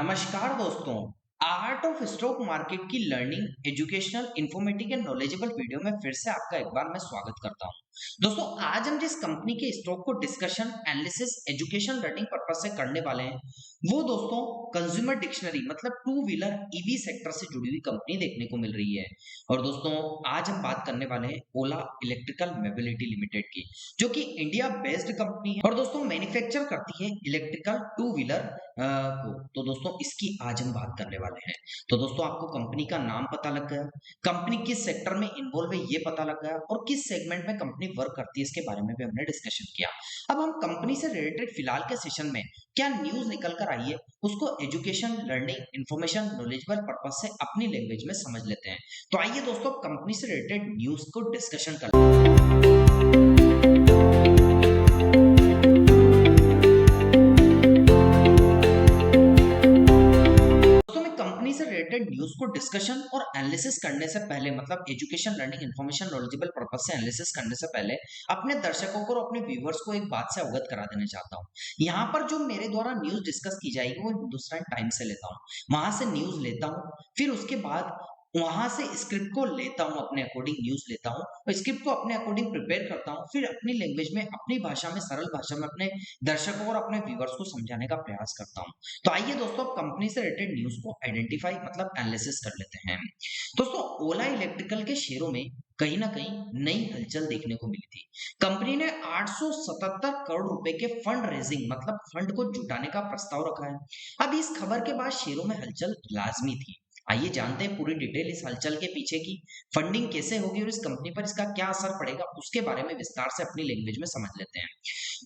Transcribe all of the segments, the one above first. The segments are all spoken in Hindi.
नमस्कार दोस्तों। आर्ट ऑफ स्टॉक मार्केट की learning educational informative and knowledgeable video में फिर से आपका एक बार मैं स्वागत करता हूं। दोस्तों, आज हम जिस कंपनी के स्टॉक को discussion analysis education learning purpose से करने वाले हैं वो दोस्तों कंज्यूमर डिक्शनरी मतलब टू व्हीलर ईवी सेक्टर से जुड़ी हुई कंपनी देखने को मिल रही है। और दोस्तों, आज हम बात करने वाले हैं ओला इलेक्ट्रिकल मोबिलिटी लिमिटेड की, जो कि इंडिया बेस्ड कंपनी है और दोस्तों मैन्युफैक्चर करती है इलेक्ट्रिकल टू व्हीलर को। तो दोस्तों, इसकी आज हम बात करने वाले हैं। तो दोस्तों, आपको कंपनी का नाम पता लग गया, कंपनी किस सेक्टर में इन्वॉल्व है ये पता लग गया, और किस सेगमेंट में कंपनी वर्क करती है इसके बारे में भी हमने डिस्कशन किया। अब हम कंपनी से रिलेटेड फिलहाल के सेशन में क्या न्यूज निकल कर आई है उसको education learning information knowledgeable purpose से अपनी लैंग्वेज में समझ लेते हैं। तो आइए दोस्तों, कंपनी से रिलेटेड न्यूज को डिस्कशन करते हैं। कंपनी से रिलेटेड न्यूज को डिस्कशन और एनालिसिस करने से पहले मतलब education learning information knowledgeable purpose से एनालिसिस करने से पहले अपने दर्शकों को और अपने व्यूअर्स को एक बात से अवगत करा देना चाहता हूं। यहाँ पर जो मेरे द्वारा न्यूज डिस्कस की जाएगी वो हिंदुस्तान टाइम्स से लेता हूँ, वहां से न्यूज लेता हूँ, फिर उसके बाद वहां से स्क्रिप्ट को लेता हूं, अपने अकॉर्डिंग न्यूज लेता हूं और स्क्रिप्ट को अपने अकॉर्डिंग प्रिपेयर करता हूं, फिर अपनी लैंग्वेज में अपनी भाषा में सरल भाषा में अपने दर्शकों और अपने व्यूअर्स को समझाने का प्रयास करता हूं। तो आइए दोस्तों, कंपनी से रिलेटेड न्यूज को आइडेंटिफाई मतलब एनालिसिस कर लेते हैं। दोस्तों, ओला इलेक्ट्रिकल के शेयरों में कहीं ना कहीं नई हलचल देखने को मिली थी। कंपनी ने 877 करोड़ रुपए के फंड रेजिंग मतलब फंड को जुटाने का प्रस्ताव रखा है। अब इस खबर के बाद शेयरों में हलचल लाजमी थी। आइए जानते हैं पूरी डिटेल इस हलचल के पीछे की, फंडिंग कैसे होगी और इस कंपनी पर इसका क्या असर पड़ेगा उसके बारे में विस्तार से अपनी लैंग्वेज में समझ लेते हैं।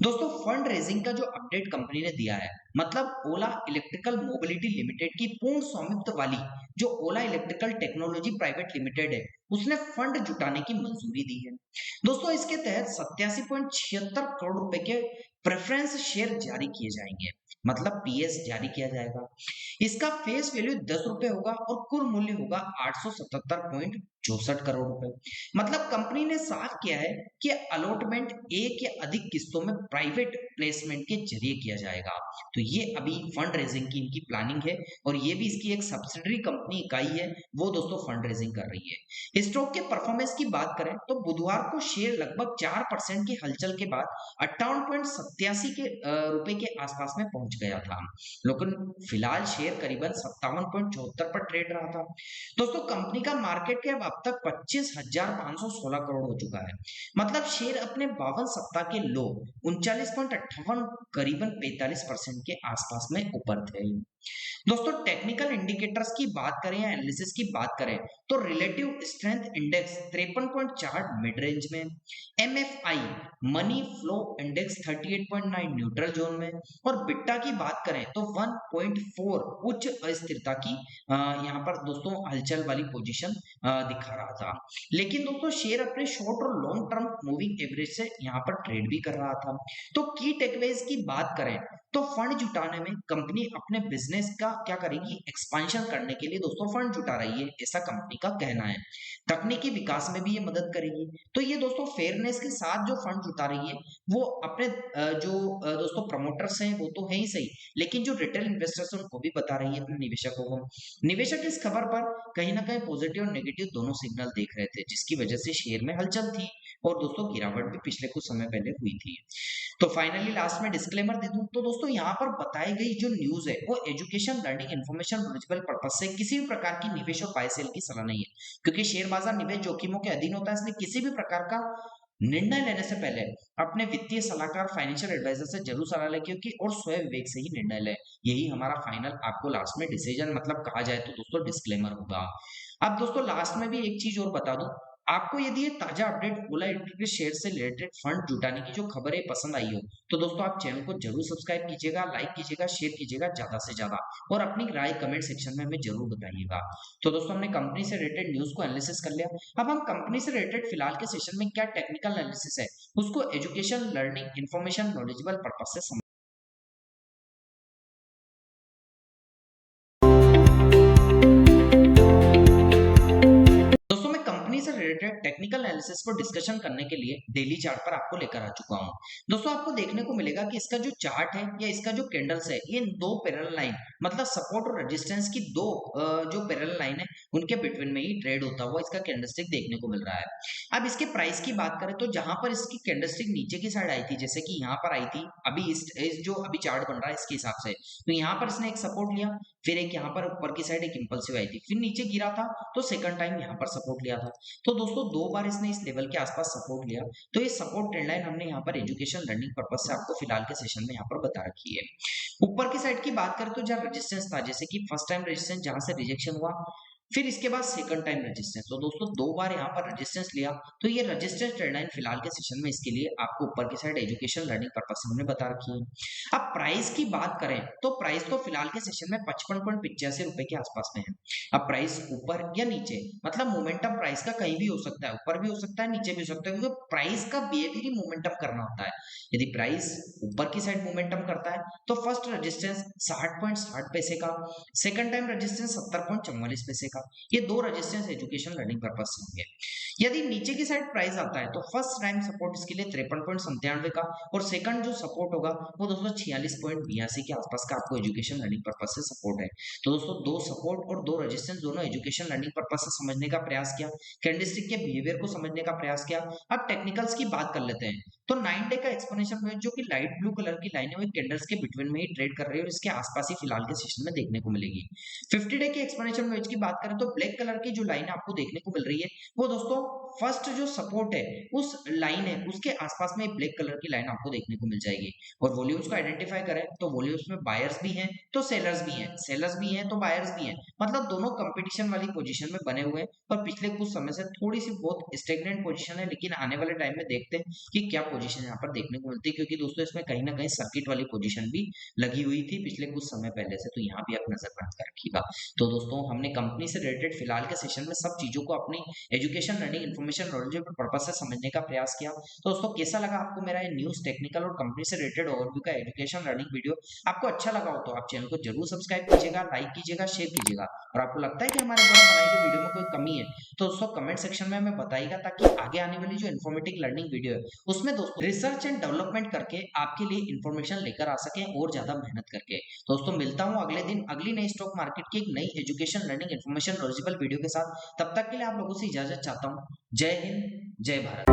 दोस्तों, फंड रेजिंग का जो अपडेट कंपनी ने दिया है मतलब ओला इलेक्ट्रिकल मोबिलिटी लिमिटेड की पूर्ण स्वामित्व वाली जो ओला इलेक्ट्रिकल टेक्नोलॉजी प्राइवेट लिमिटेड है उसने फंड जुटाने की मंजूरी दी है। दोस्तों, इसके तहत 87.76 करोड़ रुपए के प्रेफरेंस शेयर जारी किए जाएंगे मतलब पीएस जारी किया जाएगा। इसका फेस वैल्यू 10 रुपए होगा और कुल मूल्य होगा 877.64 करोड़ रुपए। मतलब कंपनी ने साफ किया है कि अलॉटमेंट एक या अधिक किस्तों में प्राइवेट प्लेसमेंट के जरिए किया जाएगा। तो ये अभी फंड रेजिंग की इनकी प्लानिंग है और ये भी इसकी एक सब्सिडरी कंपनी इकाई है, वो दोस्तों फंड रेजिंग कर रही है। स्टॉक के परफॉर्मेंस की बात करें तो बुधवार को शेयर लगभग 4% की हलचल के बाद 58.87 के रुपए के आसपास में पहुंच गया था, लेकिन फिलहाल शेयर करीबन 57.74 पर ट्रेड रहा था। दोस्तों, कंपनी का मार्केट कैप अब तक 25,516 करोड़ हो चुका है। मतलब शेयर अपने 52 सप्ताह के लो 39.58 करीबन 45% के आसपास में ऊपर थे। दोस्तों, टेक्निकल इंडिकेटर्स की बात करें या एनालिसिस की बात करें तो relative strength index 53.4 mid range में, MFI money flow index 38.9 neutral zone में और बिट्टा की बात करें तो 1.4 उच्च अस्थिरता की यहाँ पर दोस्तों हलचल वाली पोजीशन दिखा रहा था। लेकिन दोस्तों, शेयर अपने शॉर्ट और लॉन्ग टर्म मूविंग एवरेज से यहाँ पर ट्रेड भी कर रहा था। तो की टेकअवेज की बात करें तो फंड जुटाने में कंपनी अपने बिजनेस का क्या करेगी, एक्सपांशन करने के लिए दोस्तों फंड जुटा रही है, ऐसा कंपनी का कहना है। तकनीकी विकास में भी ये मदद करेगी। तो ये दोस्तों फेयरनेस के साथ जो फंड जुटा रही है वो अपने दोस्तों प्रमोटर्स हैं वो तो है ही सही, लेकिन जो रिटेल इन्वेस्टर्स हैं उनको भी बता रही है अपने निवेशकों को। निवेशक इस खबर पर कहीं ना कहीं पॉजिटिव और नेगेटिव दोनों सिग्नल देख रहे थे, जिसकी वजह से शेयर में हलचल थी और दोस्तों गिरावट भी पिछले कुछ समय पहले हुई थी। तो फाइनली लास्ट में डिस्क्लेमर दे दूं तो दोस्तों, यहाँ पर बताई गई जो न्यूज है वो education learning information knowledgeable purpose से किसी भी प्रकार की निवेश और बाय सेल की सलाह नहीं है, क्योंकि शेयर बाजार निवेश जोखिमों के अधीन होता है, इसलिए किसी भी प्रकार का निर्णय लेने से पहले अपने वित्तीय सलाहकार फाइनेंशियल एडवाइजर से जरूर सलाह लें, क्योंकि और स्वयं विवेक से ही निर्णय लें। यही हमारा फाइनल आपको लास्ट में डिसीजन मतलब कहा जाए तो दोस्तों डिस्क्लेमर होगा। अब दोस्तों लास्ट में भी एक चीज और बता दूं, आपको यदि ये ताजा अपडेट ओला इलेक्ट्रिक के शेयर से रिलेटेड फंड जुटाने की जो खबरें पसंद आई हो तो दोस्तों आप चैनल को जरूर सब्सक्राइब कीजिएगा, लाइक कीजिएगा, शेयर कीजिएगा ज्यादा से ज्यादा और अपनी राय कमेंट सेक्शन में हमें जरूर बताइएगा। तो दोस्तों, हमने कंपनी से रिलेटेड न्यूज को एनालिसिस कर लिया। अब हम कंपनी से रिलेटेड फिलहाल के सेशन में क्या टेक्निकल एनालिसिस है उसको education learning information knowledgeable purpose से दोस्तों मैं कंपनी से रिलेटेड टेक्निकल एनालिसिस को डिस्कशन करने के लिए डेली चार्ट पर आपको लेकर आ चुका हूं। दोस्तों आपको देखने को मिलेगा कि इसका जो चार्ट है या इसका जो कैंडल्स है ये दो पैरेलल लाइन मतलब सपोर्ट और रेजिस्टेंस की दो जो पैरेलल लाइन है उनके बिटवीन में ही ट्रेड होता हुआ इसका कैंडलस्टिक देखने को मिल रहा है। अब इसके प्राइस की बात करें तो जहां पर इसकी कैंडलस्टिक नीचे की साइड आई थी, जैसे कि यहाँ पर आई थी, अभी इस जो अभी चार्ट बन रहा है इसके हिसाब से, तो यहाँ पर इसने एक सपोर्ट लिया, फिर एक यहाँ पर ऊपर की साइड एक इंपल्सिव आई थी, फिर नीचे गिरा था तो सेकंड टाइम यहाँ पर सपोर्ट लिया था। तो दोस्तों दो बार इसने इस लेवल के आसपास सपोर्ट लिया। तो ये सपोर्ट ट्रेंड लाइन हमने यहाँ पर एजुकेशन लर्निंग पर्पज से आपको फिलहाल के सेशन में यहाँ पर बता रखी है। ऊपर की साइड की बात करें तो जहाँ रेजिस्टेंस था, जैसे कि फर्स्ट टाइम रेजिस्टेंस जहां से रिजेक्शन हुआ, फिर इसके बाद सेकंड टाइम रेजिस्टेंस, तो दोस्तों दो बार यहाँ पर रेजिस्टेंस लिया। तो ये रेजिस्टेंस ट्रेंड लाइन फिलहाल के सेशन में इसके लिए आपको ऊपर की साइड एजुकेशन लर्निंग पर्पज से हमने बता रखी है। अब प्राइस की बात करें तो प्राइस तो फिलहाल के सेशन में 55.85 रुपए के आसपास में है। अब प्राइस ऊपर या नीचे मतलब मोमेंटम प्राइस का कहीं भी हो सकता है, ऊपर भी हो सकता है नीचे भी हो सकता है, क्योंकि प्राइस का बिहेवियर ही मोमेंटम करना होता है। यदि प्राइस ऊपर की साइड मोमेंटम करता है तो फर्स्ट रेजिस्टेंस 60.60 पैसे का, सेकंड टाइम रेजिस्टेंस 70.44 पैसे का, ये दो रेजिस्टेंस एजुकेशन लर्निंग पर्पज से होंगे। यदि नीचे की साइड प्राइस आता है तो फर्स्ट टाइम सपोर्ट इसके लिए 53.97 का और सेकंड जो सपोर्ट होगा वो दोस्तों 46.82 के आसपास का आपको एजुकेशन लर्निंग पर्पज से सपोर्ट है। तो दोस्तों दो सपोर्ट और दो रेजिस्टेंस दोनों एजुकेशन लर्निंग पर्पज से समझने का प्रयास किया, कैंडलस्टिक के बिहेवियर को समझने का प्रयास किया। अब टेक्निकल्स की बात कर लेते हैं। तो 9 डे का एक्सपोनेंशियल मूवमेंट जो कि लाइट ब्लू कलर की लाइन है वो कैंडल्स के बिटवीन में ही ट्रेड कर रही है और इसके आसपास ही फिलहाल के सेशन में देखने को मिलेगी। 50 डे के एक्सपोनेंशियल मूवमेंट की बात करें तो ब्लैक कलर की जो लाइन आपको देखने को मिल रही है वो दोस्तों फर्स्ट जो सपोर्ट है उस लाइन है उसके आसपास में ब्लैक कलर की लाइन आपको देखने को मिल जाएगी। और वॉल्यूम्स को आइडेंटिफाई करें तो वॉल्यूम्स में बायर्स भी हैं तो सेलर्स भी हैं, सेलर्स भी हैं तो बायर्स भी हैं, मतलब दोनों कंपटीशन वाली पोजीशन में बने हुए हैं। और पिछले कुछ समय से थोड़ी सी बहुत स्टेगनेंट पोजीशन है, लेकिन आने वाले टाइम में देखते हैं कि क्या पोजीशन यहाँ पर देखने को मिलती है, क्योंकि दोस्तों इसमें कहीं ना कहीं सर्किट वाली पोजीशन भी लगी हुई थी पिछले कुछ समय पहले से, तो यहाँ भी आप नजर रख रखिएगा। तो दोस्तों हमने कंपनी से रिलेटेड फिलहाल के सेशन में सब चीजों को अपनी education learning information knowledge purpose से समझने का प्रयास किया। तो दोस्तों कैसा लगा आपको मेरा ये न्यूज टेक्निकल और कंपनी से रिलेटेड ओवरव्यू का एजुकेशन लर्निंग वीडियो? आपको अच्छा लगा हो तो आप चैनल को जरूर सब्सक्राइब कीजिएगा, लाइक कीजिएगा, शेयर कीजिएगा। और आपको लगता है कि हमारे द्वारा बनाई गई वीडियो में कोई कमी है तो दोस्तों कमेंट सेक्शन में हमें बताइएगा, ताकि आगे आने वाली जो इन्फॉर्मेटिव लर्निंग वीडियो है उसमें दोस्तों रिसर्च एंड डेवलपमेंट करके आपके लिए इन्फॉर्मेशन लेकर आ सके और ज्यादा मेहनत करके। दोस्तों मिलता हूं अगले दिन अगली नई स्टॉक मार्केट की एक नई education learning information knowledgeable video के साथ। तब तक के लिए आप लोगों से इजाजत चाहता हूं। जय हिंद, जय भारत।